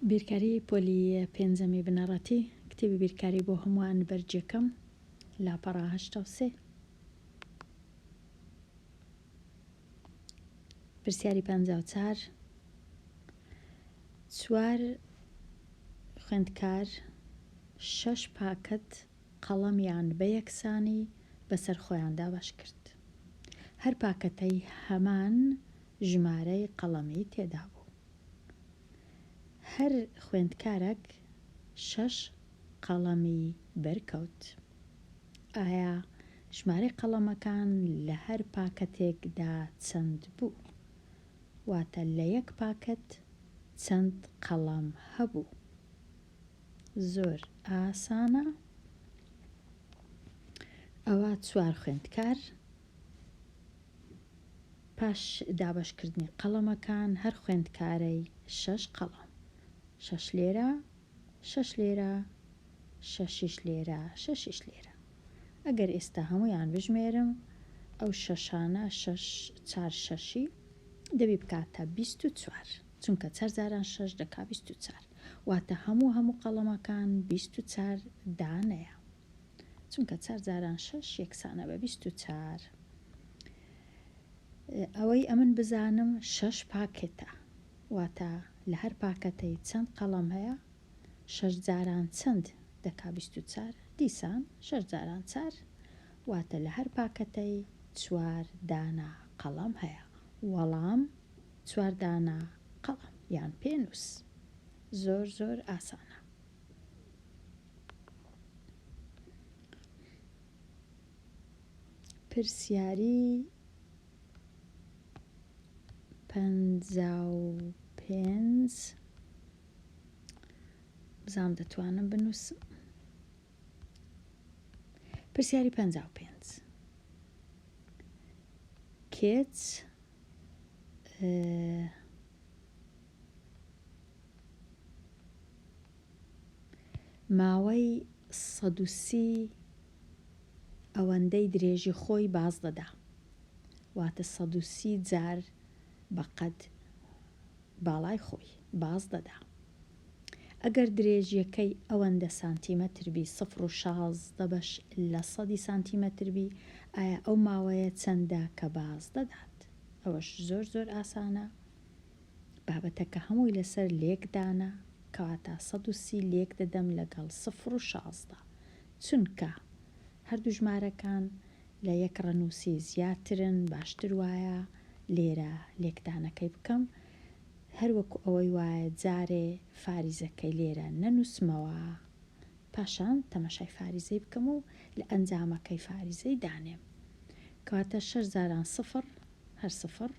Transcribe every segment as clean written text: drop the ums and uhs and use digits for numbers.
بیرکاری پۆلی پێنجەمی بنەڕەتی کتێبی بیرکاری بۆ هەمووان بەرجەکەم لاپەڕا 83 پرسیاری 54 چوار خوێندکار 6 پاکەت قەڵەمیان بە یەکسانی بەسەر خۆیاندا باش کرد. هەر پاکەتەی هەمان ژمارەی قەڵەمی تێدا بوو. هەر خوێندکارێک 6 قەڵەمی بەرکەوت. ئایا ژمارەی قەڵەمەکان لە هەر پاکەتێکدا چەند بوو؟ واتە لە یەک پاکەت چەند قەڵەم هەبوو؟ زۆر ئاسانە. ئەوە چوار خوێندکار پاش دابەشکردنی قەڵەمەکان هەر خوێندکارەی 6 قەڵەم 6 لێرە 6 لێرە 6 لێرە 6 لێرە. ئەگەر ئێستا هەمویان بژمێرم ئەو شەشانە 4 شەشی دەبی بکاتە 24 چونکە 4 جاران 6 دەکا 24 واتە هەموو قەڵەمەکان 24 دانەیە چونکە 4 جاران 6 یەکسانە بە 24. ئەوەی ئەمن بزانم 6 پاکێتە واتە لە هەر پاکەتەی چەند قەڵەم هەیە 6 جاران چەند دەکا 24 دیسان 6 جاران 4 واتە لە هەر پاکەتەی 4 دانا قەڵەم هەیە. وەڵام 4 دانا قەڵەم یان پێنووس. زۆر ئاسانە. پرسیاری 55 بزانم دەتوانم بنووسم. پرسیاری 55 کێچ ماوەی 130 ئەوەندەی درێژی خۆی باز دەدا واتە 130 جار بەقەد باڵای خۆی باز دەدا. ئەگەر درێژیەکەی ئەوەندە سانتیمەتر بی 0.16 بەش لە 100 سانتیمەتر بی ئایا ئەو ماوەیە چەندە کە باز دەدات؟ ئەوەش زۆر ئاسانە. بابەتەکە هەمووی لەسەر لێکدانە کەواتە 130 لێک دەدەم لەگەڵ 0.16 چونکە هەردوو ژمارەکان لە یەک ڕەنووسی زیاترن باشتر وایە لێرە لێکدانەکەی بکەم هەروەکو ئەوەی وایە جارێ فاریزەکەی لێرە نەنووسمەوە پاشان تەمەشای فاریزەی بکەم و لە ئەنجامەکەی فاریزەی دانێم کەواتە 6 جاران 0 هەر 0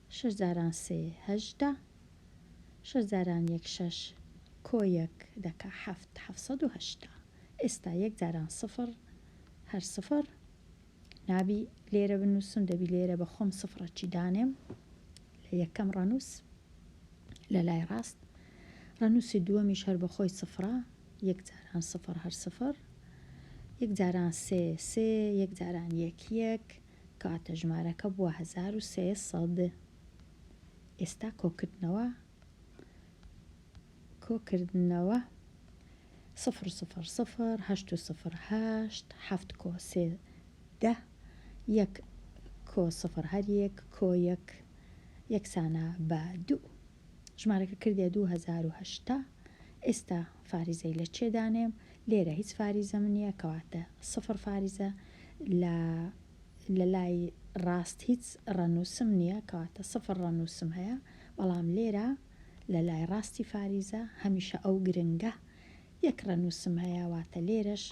6 جاران 3 هەژدە 6 جاران 1 6 کۆیەک دەکا 780. ئێستا 1 جاران 0 هەر 0 نابی لێرە بنووسم دەبی لێرە بە خۆم سفرەکی دانێم لە یەکەم ڕەنووس لە لای ڕاست ڕەنووسی دووەمیش هەر بەخۆی سفرە 1 جاران 0 هەر 0 1 جاران 3 3 1 جاران 1 1 کەواتە ژمارەکە بووە 1300. ئێستا کۆکردنەوە 0 0 0 8 0 8 7 کۆ 3 10 1 کۆ 0 هەر 1 کۆ 1 یەکسانە بە 2 ژمارەکە کردێ 2008. ئێستا فاریزەی لە چێدانێم لێرە هیچ فاریزە نییە کەواتە 0 فاریزە لە لای ڕاست هیچ ڕەنووسم نییە کەواتە 0 ڕەنووسم هەیە بەڵام لێرە لە لای ڕاستی فاریزە هەمیشە ئەو گرنگە 1 ڕەنووسم هەیە واتە لێرەش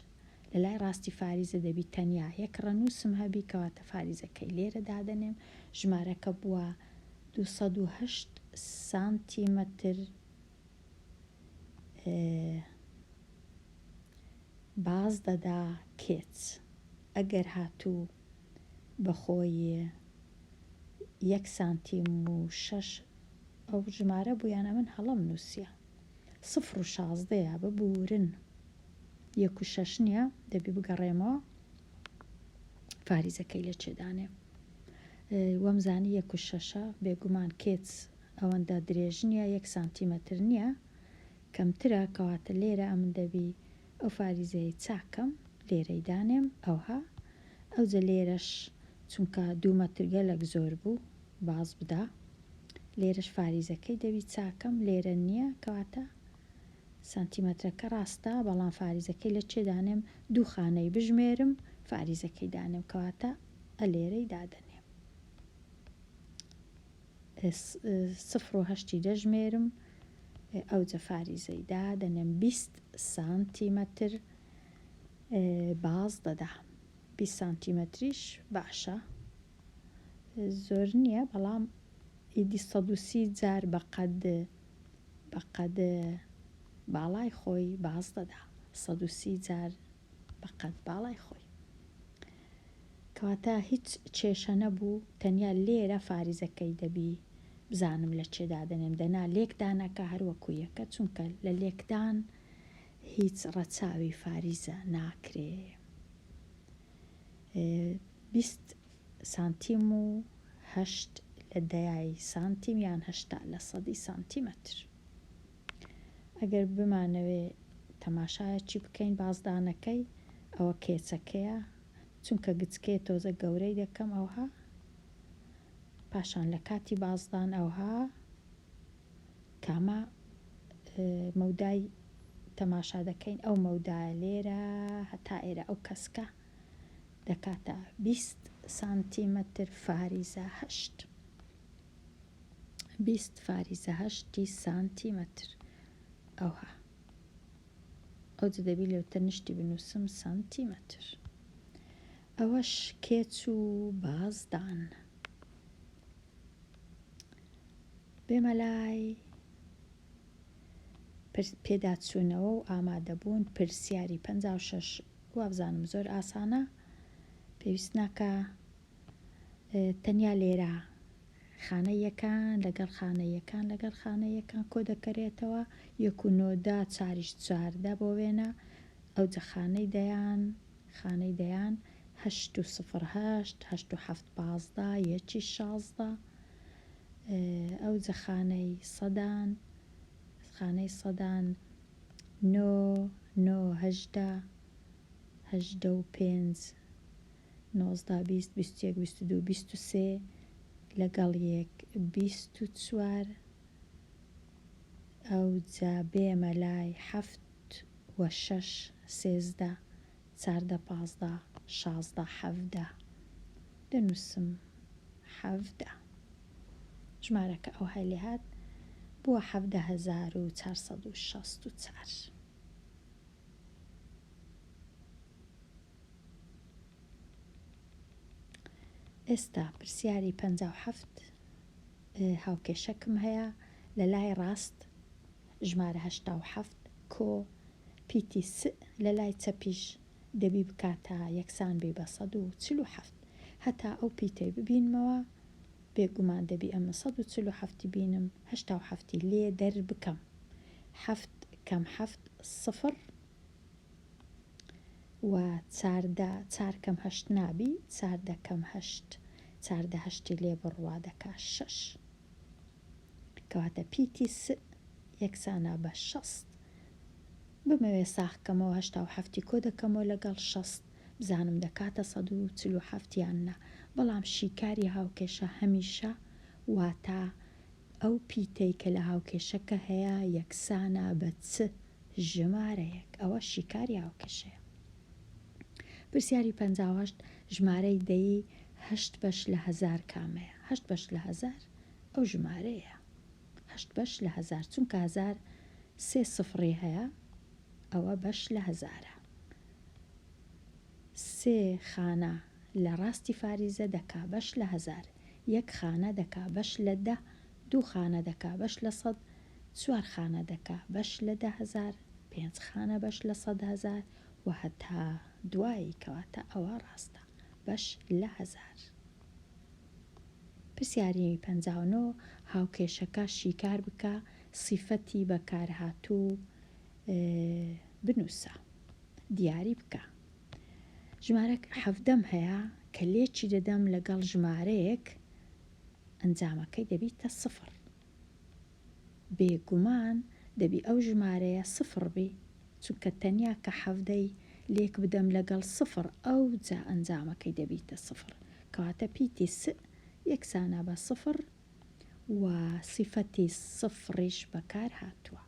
لە لای ڕاستی فاریزە دەبی تەنیا 1 ڕەنووسم هەبی کەواتە فاریزەکەی لێرە دادەنێم ژمارەکە بووە 208 سانتیمەتر باز دەدا کێچ. ئەگەر هاتوو بەخۆی 1 سانتیم و 6 ئەو ژمارە بوویانە من هەڵەم نووسیە 0.16 ببورن 1 و 6 نییە دەبی بگەڕێمەوە فاریزەکەی لە چێدانێ وەمزانی 1 و 6 بێگومان کێچ ئەوەندە درێژ نییە 1 سانتیمەتر نییە کەمترە کەواتە لێرە ئەم دەبی ئەو فاریزەی چاکەم لێرەی دانێم ئەوها ئەوجە لێرەش چونکە 2 مەتر گەلک زۆر بوو باز بدا لێرەش فاریزەکەی دەبی چاکەم لێرە نییە کەواتە سانتیمەترەکە ڕاستە بەڵام فاریزەکەی لە چێ دانێم 2 خانەی بژمێرم فاریزەکەی دانێم کەواتە لێرەی دادەنێم 0.8 دەژمێرم ئەوجە فاریزەی دادەنێم 20 سانتیمەتر باز دەدا 20 سانتیمەتریش باشە زۆر نییە بەڵام ئیدی 130 جار بەقەد باڵای خۆی باز دەدا 130 جار بەقەد باڵای خۆی کەواتە هیچ کێشە نەبوو تەنیا لێرە فاریزەکەی دەبی بزانم لە چێدا دەنێم دەنا لێکدانەکە هەروەکو یەکە چونکە لە لێکدان هیچ ڕەچاوی فاریزە ناکرێ 20 سانتیم و 8 لە دەیای سانتیم یان 8 لە 100 سانتیمەتر ئەگەر بمانەوێ تەماشایەکی بکەین بازدانەکەی ئەوە کێچەکەیە چونکە گچکێ تۆزە گەورەی دەکەم ئەوها پاشان لە کاتی بازدان ئەوها کامە مەودای تەماشا دەکەین ئەو مەودایە لێرە هەتا ئێرە ئەو کەسکە دەکاتە 20 سانتیمەتر فاریزە 8 20 فاریزە 8 سانتیمەتر ئەوها ئەوجە دەبی لەوتە نیشتی بنووسم سانتیمەتر ئەوەش کێچ و بازدان بێمە لای پێداچوونەوە و ئامادەبوون پرسیاری 56 وابزانم زۆر ئاسانە پێویست ناکە تەنیا لێرە خانە یەکان لەگەڵ خانە یەکان لەگەڵ خانە یەکان کۆ دەکەرێتەوە 1.9 4 4 بۆ وێنە ئەوجە خانەی دەیان 8 و 0.8 8 و 7 15 1 16 ئەوجە خانەی سەدان 9 9 18 18 و 5 19 20 21 22 23 لەگەڵ 1 24 ئەوجا بێمە لای 7 و 6 13 14 15 16 17 دەنووسم 17 ژمارەکە ئەو هەلی هات بووە 17,464 ئێستا پرسیاری 57 هاوکێشەکم هەیە لە لای ڕاست ژمارە 87 کۆ پیتی س لە لای چەپیش دەبی بکاتە یەکسان بێ بە 147 هەتا ئەو پیتەی ببینمەوە بێگومان دەبی ئەمە 147 بینم 87 لێ دەر بکەم 7 کەم 7 0 و 4 کەم 8 نابی 4 کەم 8 4 8 لێ بڕوا دەکا 6 کەواتە پیتی س یەکسانە بە 60 بمەوێ ساخکەمەوە 87 کۆ دەکەمەوە لەگەڵ 60 بزانم دەکاتە 147 یاننا بەڵام شیکاری هاوکێشە هەمیشە واتە ئەو پیتەی کە لە هاوکێشەکە هەیە یەکسانە بە چ ژمارەیەک ئەوە شیکاری هاوکێشەیە پرسیاری 58 ژمارەی دەی 8 بەش لە 1000 کامەیە 8 بەش لە 1000 ئەو ژمارەیە 8 بەش لە 1000 چونکە 1000 سێ سفری هەیە ئەوە بەش لە 1000 سێ خانە لە ڕاستی فاریزە دەکا بەش لە 1000 یەک خانە دەکا بەش لە 10 دوو خانە دەکا بەش لە 100 چوار خانە دەکا بەش لە 10,000 پێنج خانە بەش لە 100,000 و هەتا دوایی کەواتە ئەوە ڕاستە بەش لە 1000 پرسیاری 59 هاوکێشەکە شیکار بکە سیفەتی بەکارهاتوو بنووسە دیاری بکە ژمارە 7 هەیە کە لێکی دەدەم لەگەڵ ژمارەیەک ئەنجامەکەی دەبیتە 0 بێگومان دەبی ئەو ژمارەیە سفر بی، چونکە تەنیا کە حەڤدەی لێک بدەم لەگەڵ سفر ئەو جا ئەنجامەکەی دەبیتە سفر، کەواتە پیتی یەکسانە بە سفر و سیفەتی سفڕیش بەکار هاتووە،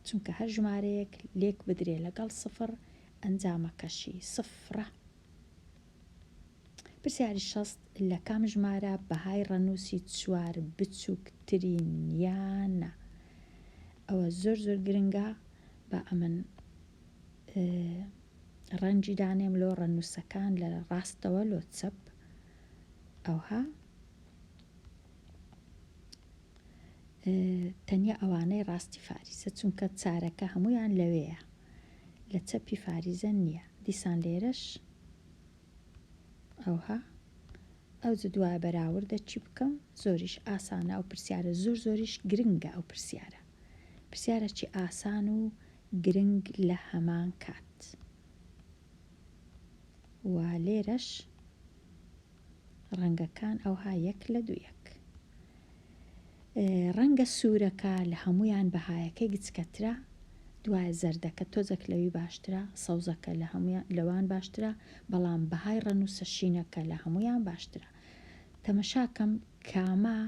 چونکە هەر ژمارەیەک لێک بدرێ لەگەڵ سفر ئەنجامەکەشی سفرە. پرسیاری 6 لە کام ژمارە بەهای ڕەنووسی 4 بچووکترین یانە؟ ئەوە زۆر گرنگە، بە ئەمن ڕەنجی دانێم لۆ ڕەنووسەکان لە ڕاستەوە لۆ چەپ. ئەوها تەنیا ئەوانەی ڕاستی فاریزە، چونکە چارەکە هەمویان لەوەیە، لە چەپی فاریزە نییە. دیسان لێرەش ئەوها ئەو دوایە بەراوردە چی بکەم؟ زۆریش ئاسانە، ئەو پرسیارە زۆریش گرنگە. ئەو پرسیارەکی ئاسان و گرنگ لە هەمان کات. و لێرەش ڕەنگەکان ئەوها 1/2. ڕەنگە سوورەکە لە هەمویان بەهایەکەی گچکەترە، دوایە زەردەکە تۆزێک لەوی باشترە، سەوزەکە لە هەمویان لەوان باشترە، بەڵام بەهای ڕەنووسە شینەکە لە هەمویان باشترە. تەمەشاکەم کامە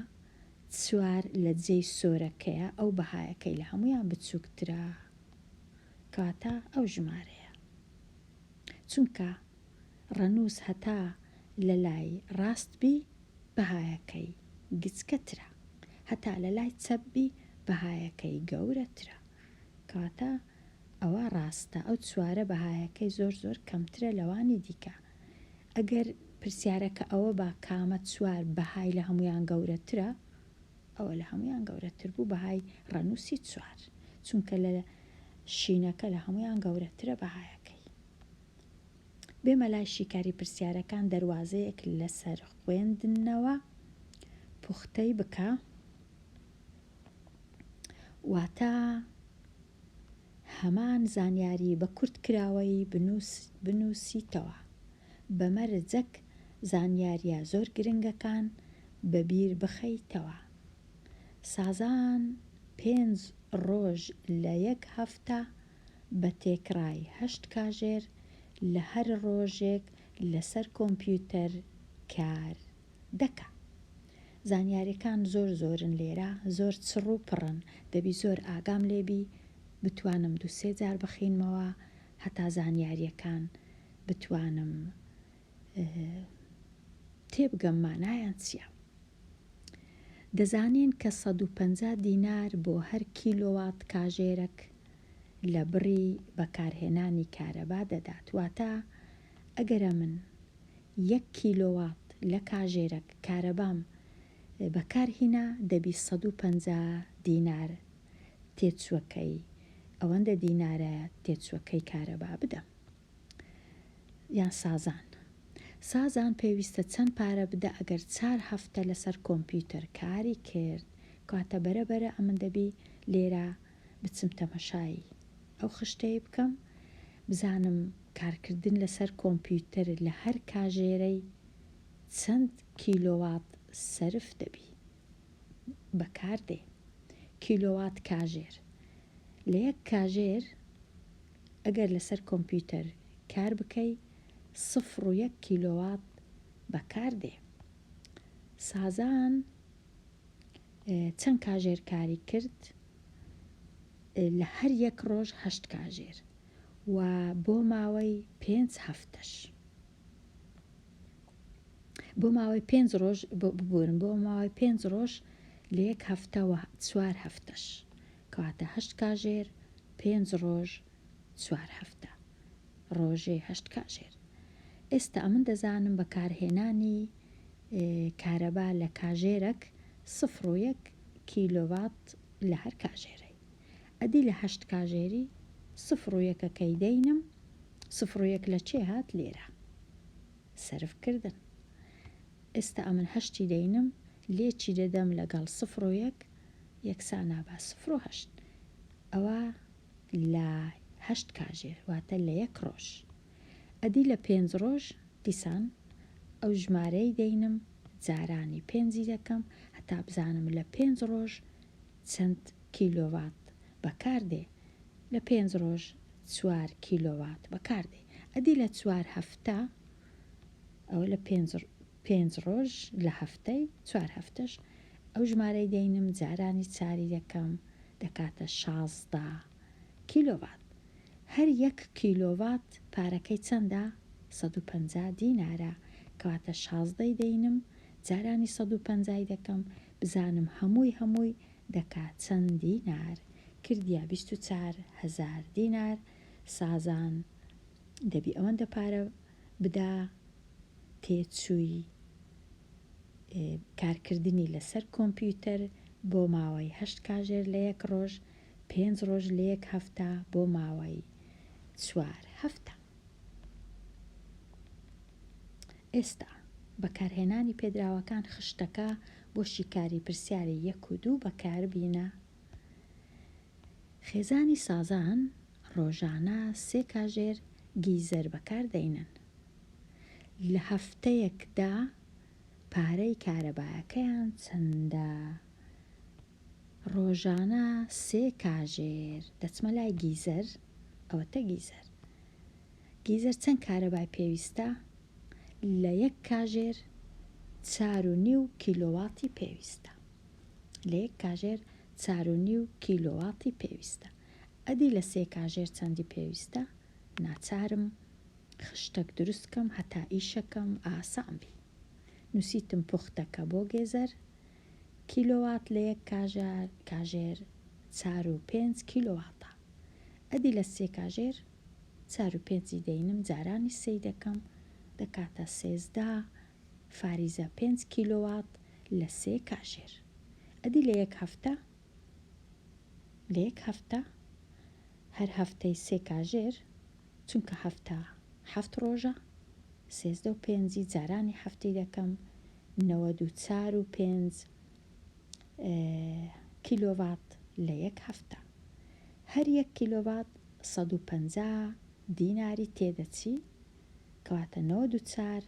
4 لە جێی سۆرەکەیە، ئەو بەهایەکەی لە هەمویان بچووکترە، کاتە ئەو ژمارەیە. چونکە ڕەنووس هەتا لە لای ڕاستبی بەهایەکەی گچکەترە، هەتا لە لای چەپبی بەهایەکەی گەورەترە، کاتە ئەوە ڕاستە. ئەو 4 بەهایەکەی زۆر کەمترە لەوانی دیکە. ئەگەر پرسیارەکە ئەوە با کامە 4 بەهای لە هەمویان گەورەترە، ئەوە لە هەمویان گەورەتر بوو بەهای ڕەنووسی 4، چونکە لە شینەکە لە هەمویان گەورەترە بەهایەکەی. بێمە لای شیکاری پرسیارەکان دەواازەیەک لەسەر خوێندنەوە پوختەی بکە، واتە هەمان زانیاری بە کورتکراوەی بنووسیتەوە، بەمەرجەک زانیاریە زۆر گرنگەکان بەبیر بخەیتەوە. سازان 5 ڕۆژ لە 1 هەفتە بە تێکڕای 8 کاژێر لە هەر ڕۆژێک لەسەر کۆمپیوتەر کار دەکا. زانیاریەکان زۆرن لێرە، زۆر چڕ و پڕن، دەبی زۆر ئاگام لێبی، بتوانم 2-3 جار بخینمەوە هەتا زانیاریەکان بتوانم تێبگەم مانایان چییە. دەزانین کە 150 دینار بۆ هەر کیلۆوات کاژێرەک لە بڕی بەکارهێنانی کارەبا دەدات، واتە ئەگەرە من 1 کیلۆوات لە کاژێرەک کارەبام بەکارهینا، دەبی 150 دینار تێچووەکەی ئەوەندە دینارە تێچووەکەی کارەبا بدەم. یان سازان پێویستە چەند پارە بدە ئەگەر 4 هەفتە لەسەر کۆمپیوتەر کاری کرد، کاتە بەرەبەرە ئەمن دەبی لێرە بچم تەمەشایی ئەو خشتەی بکەم، بزانم کارکردن لەسەر کۆمپیوتەر لە هەر کاژێرەی چەند کیلۆوات سەرف دەبی بەکاردێ. کیلۆوات کاژێر لە 1 کاژێر ئەگەر لەسەر کۆمپیوتەر کار بکەی 0.1 کیلۆوات بەکاردێ. سازان چەند کاژێر کاری کرد؟ لە هەر 1 ڕۆژ 8 کاژێر و بۆ ماوەی 5 هەفتەش، بۆ ماوەی 5 ڕۆژ ببورن، بۆ ماوەی 5 ڕۆژ لە 1 هەفتە و 4 هەفتەش، کەواتە 8 کاژێر 5 ڕۆژ 4 هەفتە، ڕۆژێ 8 کاژێر. ئێستا ئەمن دەزانم بەکارهێنانی کارەبا لە کاژێرەک 0.1 کیلۆوات لە هەر کاژێرەی. ئەدی لە 8 کاژێری 0.1ەکەی دەینم، 0.1 لە چێ هات؟ لێرە سەرفکردن. ئێستا ئەمن 8 دەینم، لێکی دەدەم لەگەڵ 0.1 یەکسانە بە 0.8، ئەوە لە 8 کاژێر، واتە لە 1 ڕۆژ. ئەدی لە 5 ڕۆژ دیسان ئەو ژمارەی دەینم، جارانی 5 دەکەم، هەتا بزانم لە 5 ڕۆژ چەند کیلۆوات بەکاردێ، لە 5 ڕۆژ 4 کیلۆوات بەکاردێ. ئەدی لە 4 هەفتە ئەوە لە 5 ڕۆژ لە هەفتەی 4 هەفتەش ئەو ژمارەی دەینم جارانی چاری دەکەم دەکاتە 16 کیلۆوات. هەر 1 کیلۆوات پارەکەی چەندە؟ 150 دینارە، کەواتە 16 دەینم جارانی 150 دەکەم بزانم هەمووی دەکات چەند دینار. کردیا 24,000 دینار. سازان دەبی ئەوەندە پارە بدا تێچووی کارکردنی لەسەر کۆمپیوتەر بۆ ماوەی 8 کاژێر لە 1 ڕۆژ، 5 ڕۆژ لە 1 هەفتە بۆ ماوەی 4 هەفتە. ئێستا بەکارهێنانی پێدراوەکان خشتەکە بۆ شیکاری پرسیاری 1 و 2 بەکاربینە. خێزانی سازان ڕۆژانە 3 کاژێر گیزەر بەکاردەینن. لە هەفتەیەکدا پارەی کارەبایەکەیان چەندە؟ ڕۆژانە 3 کاژێر دەچمە لای گیزەر، ئەوەتە گیزەر چەند کارەبای پێویستە؟ لە 1 کاژێر 4.5 کیلۆواتی پێویستە. لە 1 کاژێر 4.5 کیلۆواتی پێویستە. ئەدی لە 3 کاژێر چەندی پێویستە؟ ناچارم خشتێک دروستکەم هەتا ئیشەکەم ئاسان بی. نووسیتم پوختەکە بۆ گێزەر کیلۆوات لە 1 کاژێر 4.5 کیلۆواتە. ئەدی لە 3 کاژێر 4.5 دەینم جارانی 3 دەکەم دەکاتە 13 فاریزە 5 کیلۆوات لە 3 کاژێر. ئەدی لە 1 هەفتە هەر هەفتەی 3 کاژێر چونکە هەفتە 7 ڕۆژە 13 و 5 جارانی هەفتەی دەکەم 94.5 کیلۆوات لە 1 هەفتە. هەر 1 کیلۆوات 150 دیناری تێدەچی، کەواتە 94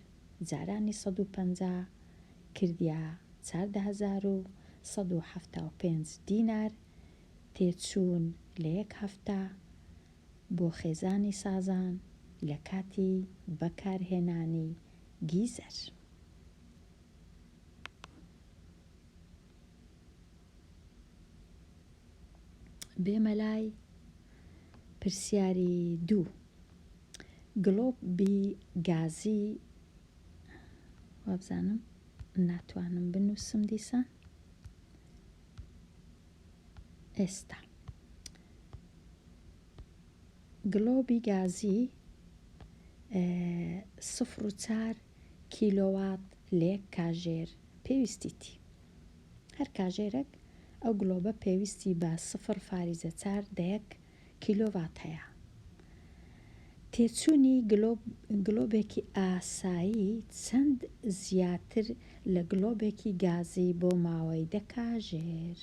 جارانی 150 کردیا 14,175 دینار تێچوون لە 1 هەفتە بۆ خێزانی سازان لە کاتی بەکارهێنانی گیزەر. بێمە لای پرسیاری 2. گلۆبی گازی وابزانم ناتوانم بنووسم دیسان. ئێستا گلۆبی گازی 0.4 کیلۆوات لە 1 کاژێر پێویستیتی. هەر کاژێرێک ئەو گلۆبە پێویستی بە 0.4 کیلۆوات هەیە. تێچوونی گلۆبێکی ئاسایی چەند زیاتر لە گلۆبێکی گازی بۆ ماوەی 10 کاژێر؟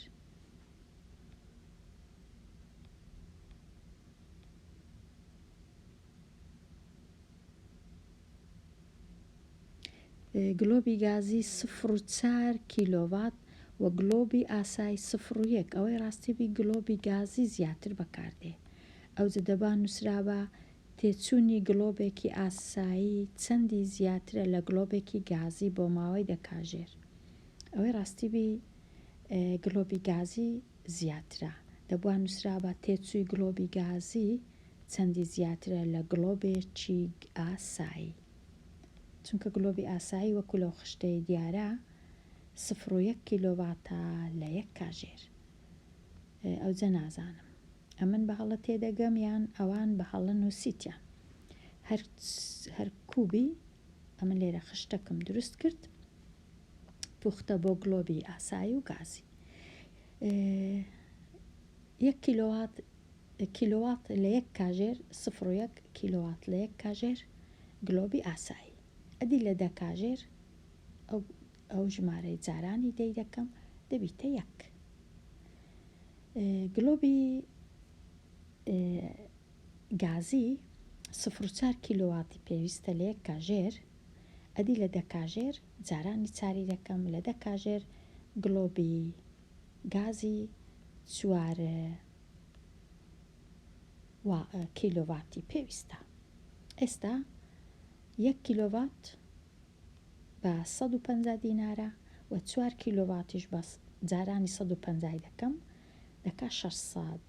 گلۆبی گازی 0.4 کیلۆوات و گلۆبی ئاسایی 0.1. ئەوەی ڕاستیبی گلۆبی گازی زیاتر بەکاردێ. ئەوجە دەبا نووسرابە تێچوونی گلۆبێکی ئاسایی چەندی زیاترە لە گلۆبێکی گازی بۆ ماوەی 10 کاژێر. ئەوەی ڕاستیبی گلۆبی گازی زیاترە. دەبا نووسرابە تێچووی گلۆبی گازی چەندی زیاترە لە گلۆبێکی ئاسایی. چونکە گلۆبی ئاسایی وەکو لەو خشتەی دیارە 0.1 کیلۆواتە لە 1 کاژێر. ئەوجە نازانم ئەمن بە هەڵە تێدەگەم یان ئەوان بە هەڵە نووسیتیان. هەر کوبی ئەمن لێرە خشتەکەم دروست کرد پوختە بۆ گلۆبی ئاسایی و گازی. 1 کیلۆوات لە 1 کاژێر 0.1 کیلۆوات لە 1 کاژێر گلۆبی ئاسایی. ئەدی لە 10 کاژێر ئەو ژمارەی جارانی دەی دەکەم دەبیتە 1. گلۆبی گازی 0.4 کیلۆواتی پێویستە لە 1 کاژێر. ئەدی لە 10 کاژێر جارانی چاری دەکەم لە 10 کاژێر گلۆبی گازی 4 کیلۆواتی پێویستە. ئێستا 1 کیلۆوات بە 150 دینارە و 4 کیلۆواتیش بە جارانی 150 دەکەم دەکا 600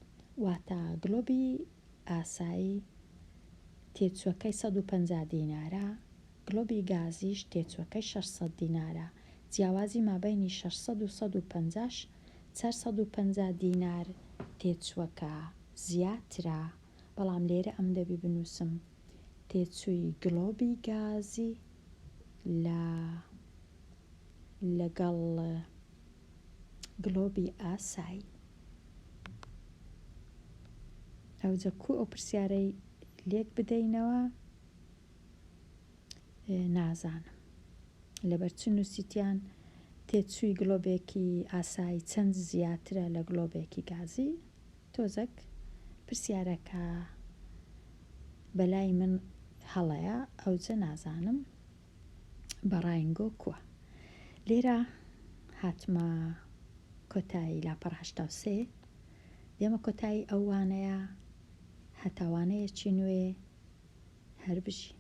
واتە گلۆبی ئاسایی تێچووەکەی 150 دینارە، گلۆبی گازیش تێچووەکەی 600 دینارە. جیاوازی مابینی 600 و 150 450 دینار تێچووەکە زیاترە، بەڵام لێرە ئەم دەبی بنووسم تێچووی گلۆبی گازی لەگەڵ گلۆبی ئاسایی. ئەوجە ئەو پرسیارەی لێک بدەینەوە نازانم لەبەر چ نووسیتیان تێچووی گلۆبێکی ئاسایی چەند زیاترە لە گلۆبێکی گازی. تۆزێک پرسیارەکە بەلای من هەڵەیە ئەوجە نازانم بەڕاینگۆ کووە. لێرە هاتمە کۆتایی لاپەڕ 83 دێمە کۆتایی ئەوانەیە هەتاوانەیەکی نوێ هەر بژی.